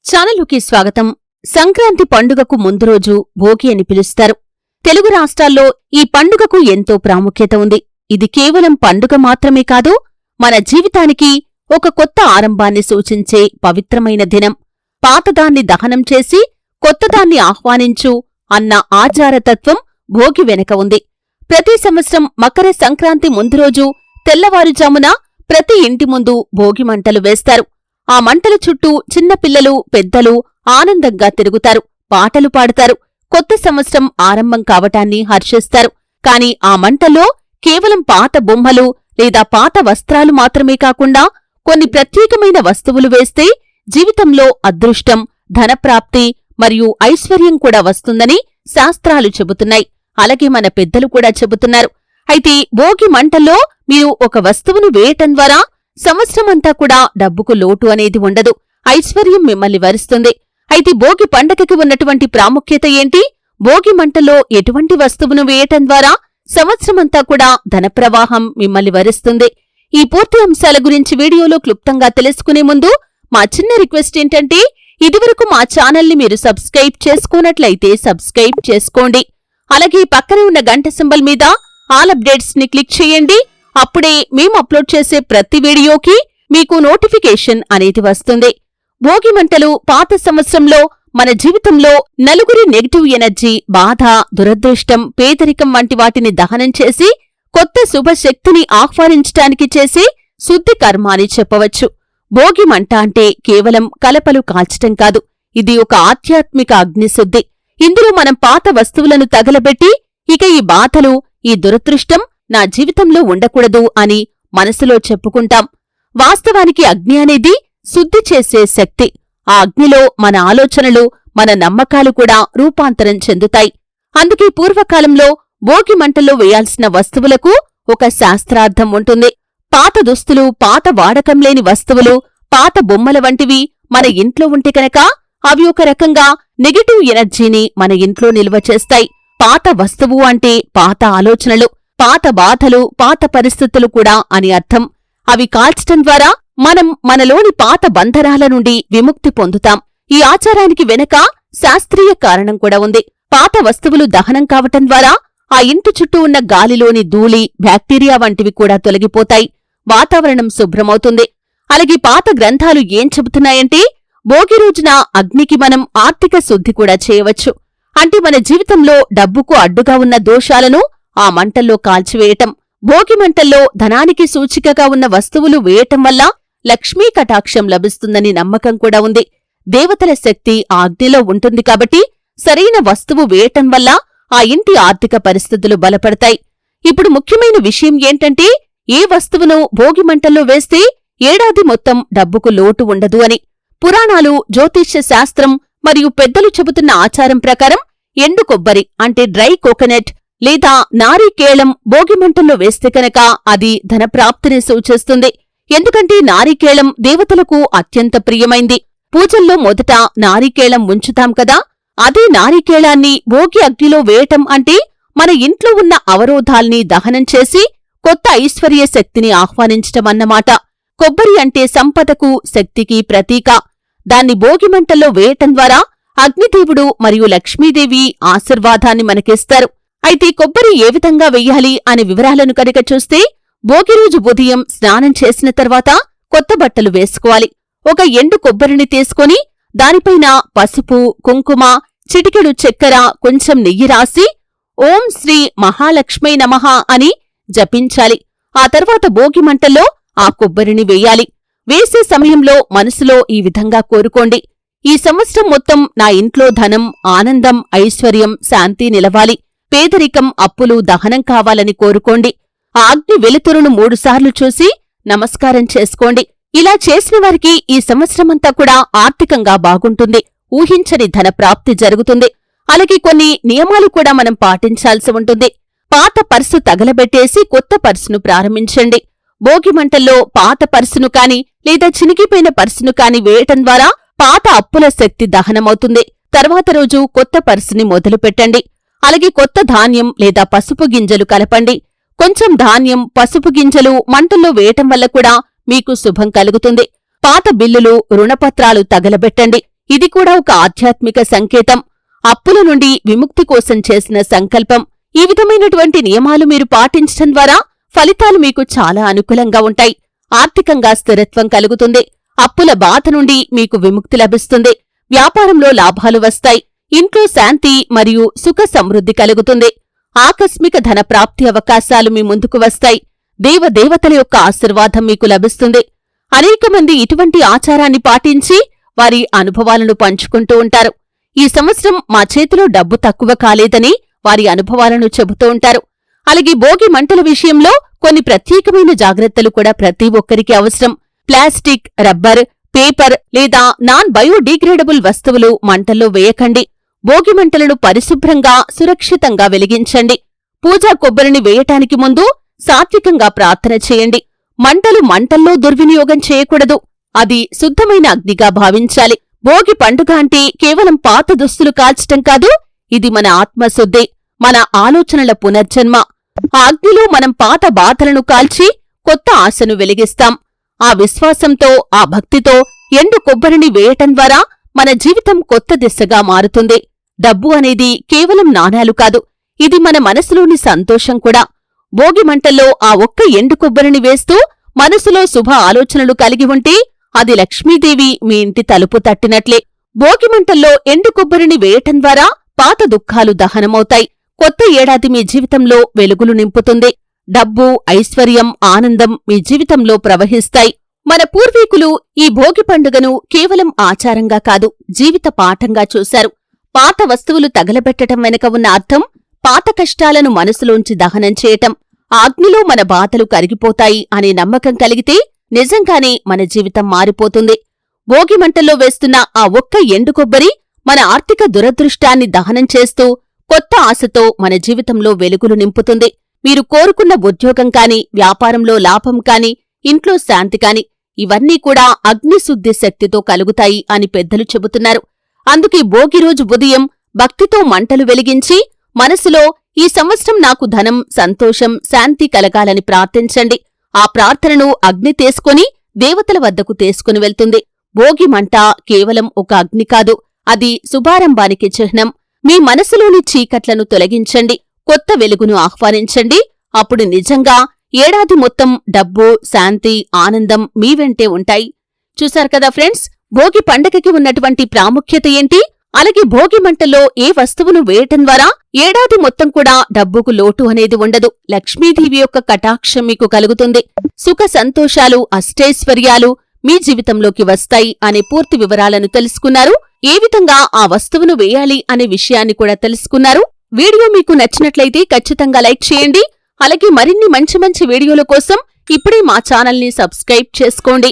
ఛానలుకి స్వాగతం. సంక్రాంతి పండుగకు ముందు రోజు భోగి అని పిలుస్తారు. తెలుగు రాష్ట్రాల్లో ఈ పండుగకు ఎంతో ప్రాముఖ్యత ఉంది. ఇది కేవలం పండుగ మాత్రమే కాదు, మన జీవితానికి ఒక కొత్త ఆరంభాన్ని సూచించే పవిత్రమైన దినం. పాతదాన్ని దహనం చేసి కొత్తదాన్ని ఆహ్వానించు అన్న ఆచారతత్వం భోగి వెనక ఉంది. ప్రతి సంవత్సరం మకర సంక్రాంతి ముందు రోజు తెల్లవారుజామున ప్రతి ఇంటి ముందు భోగి మంటలు వేస్తారు. ఆ మంటల చుట్టూ చిన్నపిల్లలు, పెద్దలు ఆనందంగా తిరుగుతారు, పాటలు పాడుతారు, కొత్త సంవత్సరం ఆరంభం కావటాన్ని హర్షిస్తారు. కాని ఆ మంటల్లో కేవలం పాత బొమ్మలు లేదా పాత వస్త్రాలు మాత్రమే కాకుండా కొన్ని ప్రత్యేకమైన వస్తువులు వేస్తే జీవితంలో అదృష్టం, ధనప్రాప్తి మరియు ఐశ్వర్యం కూడా వస్తుందని శాస్త్రాలు చెబుతున్నాయి. అలాగే మన పెద్దలు కూడా చెబుతున్నారు. అయితే భోగి మంటల్లో మీరు ఒక వస్తువును వేయటం ద్వారా సంవత్సరమంతా కూడా డబ్బుకు లోటు అనేది ఉండదు, ఐశ్వర్యం మిమ్మల్ని వరిస్తుంది. అయితే భోగి పండగకి ఉన్నటువంటి ప్రాముఖ్యత ఏంటి? భోగి మంటలో ఎటువంటి వస్తువును వేయటం ద్వారా సంవత్సరమంతా కూడా ధనప్రవాహం మిమ్మల్ని వరిస్తుంది. ఈ పూర్తి అంశాల గురించి వీడియోలో క్లుప్తంగా తెలుసుకునే ముందు మా చిన్న రిక్వెస్ట్ ఏంటంటే, ఇదివరకు మా ఛానల్ని మీరు సబ్స్క్రైబ్ చేసుకోనట్లయితే సబ్స్క్రైబ్ చేసుకోండి. అలాగే పక్కనే ఉన్న గంట సింబల్ మీద ఆల్ అప్డేట్స్ ని క్లిక్ చేయండి. అప్పుడే మేము అప్లోడ్ చేసే ప్రతి వీడియోకి మీకు నోటిఫికేషన్ అనేది వస్తుంది. భోగి మంటలు పాత సంవత్సరంలో మన జీవితంలో నలుగురి నెగటివ్ ఎనర్జీ, బాధ, దురదృష్టం, పేదరికం వంటి వాటిని దహనం చేసి కొత్త శుభశక్తిని ఆహ్వానించటానికి చేసే శుద్ధి కర్మ అని చెప్పవచ్చు. భోగి మంట అంటే కేవలం కలపలు కాల్చటం కాదు, ఇది ఒక ఆధ్యాత్మిక అగ్నిశుద్ధి. ఇందులో మనం పాత వస్తువులను తగలబెట్టి ఇక ఈ బాధలు, ఈ దురదృష్టం నా జీవితంలో ఉండకూడదు అని మనసులో చెప్పుకుంటాం. వాస్తవానికి అగ్ని అనేది శుద్ధి చేసే శక్తి. ఆ అగ్నిలో మన ఆలోచనలు, మన నమ్మకాలు కూడా రూపాంతరం చెందుతాయి. అందుకే పూర్వకాలంలో భోగి మంటల్లో వేయాల్సిన వస్తువులకు ఒక శాస్త్రార్థం ఉంటుంది. పాత దుస్తులు, పాత వాడకం లేని వస్తువులు, పాత బొమ్మల వంటివి మన ఇంట్లో ఉంటే కనుక అవి ఒక రకంగా నెగటివ్ ఎనర్జీని మన ఇంట్లో నిల్వ చేస్తాయి. పాత వస్తువు అంటే పాత ఆలోచనలు, పాత బాధలు, పాత పరిస్థితులు కూడా అని అర్థం. అవి కాల్చటం ద్వారా మనం మనలోని పాత బంధనాల నుండి విముక్తి పొందుతాం. ఈ ఆచారానికి వెనక శాస్త్రీయ కారణం కూడా ఉంది. పాత వస్తువులు దహనం కావటం ద్వారా ఆ ఇంటి చుట్టూ ఉన్న గాలిలోని ధూళి, బ్యాక్టీరియా వంటివి కూడా తొలగిపోతాయి, వాతావరణం శుభ్రమవుతుంది. అలాగే పాత గ్రంథాలు ఏం చెబుతున్నాయంటే, భోగి రోజున అగ్నికి మనం ఆర్థిక శుద్ధి కూడా చేయవచ్చు. అంటే మన జీవితంలో డబ్బుకు అడ్డుగా ఉన్న దోషాలను ఆ మంటల్లో కాల్చివేయటం. భోగి మంటల్లో ధనానికి సూచికగా ఉన్న వస్తువులు వేయటం వల్ల లక్ష్మీ కటాక్షం లభిస్తుందని నమ్మకం కూడా ఉంది. దేవతల శక్తి ఆ అగ్నిలో ఉంటుంది కాబట్టి సరైన వస్తువు వేయటం వల్ల ఆ ఇంటి ఆర్థిక పరిస్థితులు బలపడతాయి. ఇప్పుడు ముఖ్యమైన విషయం ఏంటంటే, ఏ వస్తువును భోగి మంటల్లో వేస్తే ఏడాది మొత్తం డబ్బుకు లోటు ఉండదు అని. పురాణాలు, జ్యోతిష్య శాస్త్రం మరియు పెద్దలు చెబుతున్న ఆచారం ప్రకారం ఎండు కొబ్బరి అంటే డ్రై కోకోనట్ లేదా నారికేళం భోగిమంటల్లో వేస్తే కనుక అది ధనప్రాప్తిని సూచిస్తుంది. ఎందుకంటే నారికేళం దేవతలకు అత్యంత ప్రియమైంది. పూజల్లో మొదట నారికేళం ఉంచుతాం కదా, అదే నారికేళాన్ని భోగి అగ్నిలో వేయటం అంటే మన ఇంట్లో ఉన్న అవరోధాల్ని దహనం చేసి కొత్త ఐశ్వర్య శక్తిని ఆహ్వానించటమన్నమాట. కొబ్బరి అంటే సంపదకు, శక్తికి ప్రతీక. దాన్ని భోగిమంటల్లో వేయటం ద్వారా అగ్నిదేవుడు మరియు లక్ష్మీదేవి ఆశీర్వాదాన్ని మనకిస్తారు. అయితే కొబ్బరి ఏ విధంగా వెయ్యాలి అనే వివరాలను కనుక చూస్తే, భోగిరోజు ఉదయం స్నానం చేసిన తర్వాత కొత్త బట్టలు వేసుకోవాలి. ఒక ఎండు కొబ్బరిని తీసుకొని దానిపైన పసుపు, కుంకుమ, చిటికెడు చక్కెర, కొంచెం నెయ్యి రాసి ఓం శ్రీ మహాలక్ష్మై నమః అని జపించాలి. ఆ తర్వాత భోగి మంటల్లో ఆ కొబ్బరిని వెయ్యాలి. వేసే సమయంలో మనసులో ఈ విధంగా కోరుకోండి: ఈ సంవత్సరం మొత్తం నా ఇంట్లో ధనం, ఆనందం, ఐశ్వర్యం, శాంతి నిలవాలి. పేదరికం, అప్పులు దహనం కావాలని కోరుకోండి. ఆ అగ్ని వెలుతురును 3 సార్లు చూసి నమస్కారం చేసుకోండి. ఇలా చేసిన వారికి ఈ సంవత్సరమంతా కూడా ఆర్థికంగా బాగుంటుంది, ఊహించని ధన ప్రాప్తి జరుగుతుంది. అలాగే కొన్ని నియమాలు కూడా మనం పాటించాల్సి ఉంటుంది. పాత పర్సు తగలబెట్టేసి కొత్త పర్సును ప్రారంభించండి. భోగి మంటల్లో పాత పర్సును కాని లేదా చినిగిపోయిన పర్సును కాని వేయటం ద్వారా పాత అప్పుల శక్తి దహనమవుతుంది. తర్వాత రోజు కొత్త పర్సుని మొదలుపెట్టండి. అలాగే కొత్త ధాన్యం లేదా పసుపు గింజలు కలపండి. కొంచెం ధాన్యం, పసుపు గింజలు మంటల్లో వేయటం వల్ల కూడా మీకు శుభం కలుగుతుంది. పాత బిల్లులు, రుణపత్రాలు తగలబెట్టండి. ఇది కూడా ఒక ఆధ్యాత్మిక సంకేతం. అప్పుల నుండి విముక్తి కోసం చేసిన సంకల్పం. ఈ విధమైనటువంటి నియమాలు మీరు పాటించడం ద్వారా ఫలితాలు మీకు చాలా అనుకూలంగా ఉంటాయి. ఆర్థికంగా స్థిరత్వం కలుగుతుంది. అప్పుల బాధ నుండి మీకు విముక్తి లభిస్తుంది. వ్యాపారంలో లాభాలు వస్తాయి. ఇంట్లో శాంతి మరియు సుఖ సమృద్ధి కలుగుతుంది. ఆకస్మిక ధన ప్రాప్తి అవకాశాలు మీ ముందుకు వస్తాయి. దేవదేవతల యొక్క ఆశీర్వాదం మీకు లభిస్తుంది. అనేక మంది ఇటువంటి ఆచారాన్ని పాటించి వారి అనుభవాలను పంచుకుంటూ ఉంటారు. ఈ సంవత్సరం మా చేతిలో డబ్బు తక్కువ కాలేదని వారి అనుభవాలను చెబుతూ ఉంటారు. అలాగే భోగి మంటల విషయంలో కొన్ని ప్రత్యేకమైన జాగ్రత్తలు కూడా ప్రతి ఒక్కరికి అవసరం. ప్లాస్టిక్, రబ్బర్, పేపర్ లేదా నాన్ బయోడిగ్రేడబుల్ వస్తువులు మంటల్లో వేయకండి. భోగి మంటలను పరిశుభ్రంగా, సురక్షితంగా వెలిగించండి. పూజా కొబ్బరిని వేయటానికి ముందు సాత్వికంగా ప్రార్థన చేయండి. మంటల్లో దుర్వినియోగం చేయకూడదు. అది శుద్ధమైన అగ్నిగా భావించాలి. భోగి పండుగ అంటే కేవలం పాత దుస్తులు కాల్చటం కాదు, ఇది మన ఆత్మశుద్ధి, మన ఆలోచనల పునర్జన్మ. ఆ అగ్నిలో మనం పాత బాధలను కాల్చి కొత్త ఆశను వెలిగిస్తాం. ఆ విశ్వాసంతో, ఆ భక్తితో ఎండు కొబ్బరిని వేయటం ద్వారా మన జీవితం కొత్త దిశగా మారుతుంది. డబ్బు అనేది కేవలం నాణాలు కాదు, ఇది మన మనసులోని సంతోషం కూడా. భోగి మంటల్లో ఆ ఒక్క ఎండు కొబ్బరిని వేస్తూ మనసులో శుభ ఆలోచనలు కలిగి ఉంటే అది లక్ష్మీదేవి మీ ఇంటి తలుపు తట్టినట్లే. భోగి మంటల్లో ఎండు కొబ్బరిని వేయటం ద్వారా పాత దుఃఖాలు దహనమవుతాయి. కొత్త ఏడాది మీ జీవితంలో వెలుగులు నింపుతుంది. డబ్బు, ఐశ్వర్యం, ఆనందం మీ జీవితంలో ప్రవహిస్తాయి. మన పూర్వీకులు ఈ భోగి పండుగను కేవలం ఆచారంగా కాదు, జీవిత పాఠంగా చూశారు. పాత వస్తువులు తగలబెట్టటం వెనక ఉన్న అర్థం పాత కష్టాలను మనసులోంచి దహనం చేయటం. ఆ అగ్నిలో మన బాధలు కరిగిపోతాయి అనే నమ్మకం కలిగితే నిజంగానే మన జీవితం మారిపోతుంది. భోగి మంటల్లో వేస్తున్న ఆ ఒక్క ఎండు కొబ్బరి మన ఆర్థిక దురదృష్టాన్ని దహనం చేస్తూ కొత్త ఆశతో మన జీవితంలో వెలుగులు నింపుతుంది. మీరు కోరుకున్న ఉద్యోగం కాని, వ్యాపారంలో లాభం కాని, ఇంట్లో శాంతి కాని, ఇవన్నీ కూడా అగ్నిశుద్ధి శక్తితో కలుగుతాయి అని పెద్దలు చెబుతున్నారు. అందుకే భోగి రోజు ఉదయం భక్తితో మంటలు వెలిగించి మనసులో ఈ సంవత్సరం నాకు ధనం, సంతోషం, శాంతి కలగాలని ప్రార్థించండి. ఆ ప్రార్థనను అగ్ని తీసుకొని దేవతల వద్దకు తీసుకుని వెళ్తుంది. భోగి మంట కేవలం ఒక అగ్ని కాదు, అది శుభారంభానికి చిహ్నం. మీ మనసులోని చీకట్లను తొలగించండి, కొత్త వెలుగును ఆహ్వానించండి. అప్పుడు నిజంగా ఏడాది మొత్తం డబ్బు, శాంతి, ఆనందం మీ వెంటే ఉంటాయి. చూశారు కదా ఫ్రెండ్స్, భోగి పండగకి ఉన్నటువంటి ప్రాముఖ్యత ఏంటి? అలాగే భోగి మంటల్లో ఏ వస్తువును వేయటం ద్వారా ఏడాది మొత్తం కూడా డబ్బుకు లోటు అనేది ఉండదు. లక్ష్మీదేవి యొక్క కటాక్షం మీకు కలుగుతుంది. సుఖ సంతోషాలు, అష్టైశ్వర్యాలు మీ జీవితంలోకి వస్తాయి అనే పూర్తి వివరాలను తెలుసుకున్నారు. ఏ విధంగా ఆ వస్తువును వేయాలి అనే విషయాన్ని కూడా తెలుసుకున్నారు. వీడియో మీకు నచ్చినట్లయితే ఖచ్చితంగా లైక్ చేయండి. అలాగే మరిన్ని మంచి మంచి వీడియోల కోసం ఇప్పుడే మా ఛానల్ని సబ్స్క్రైబ్ చేసుకోండి.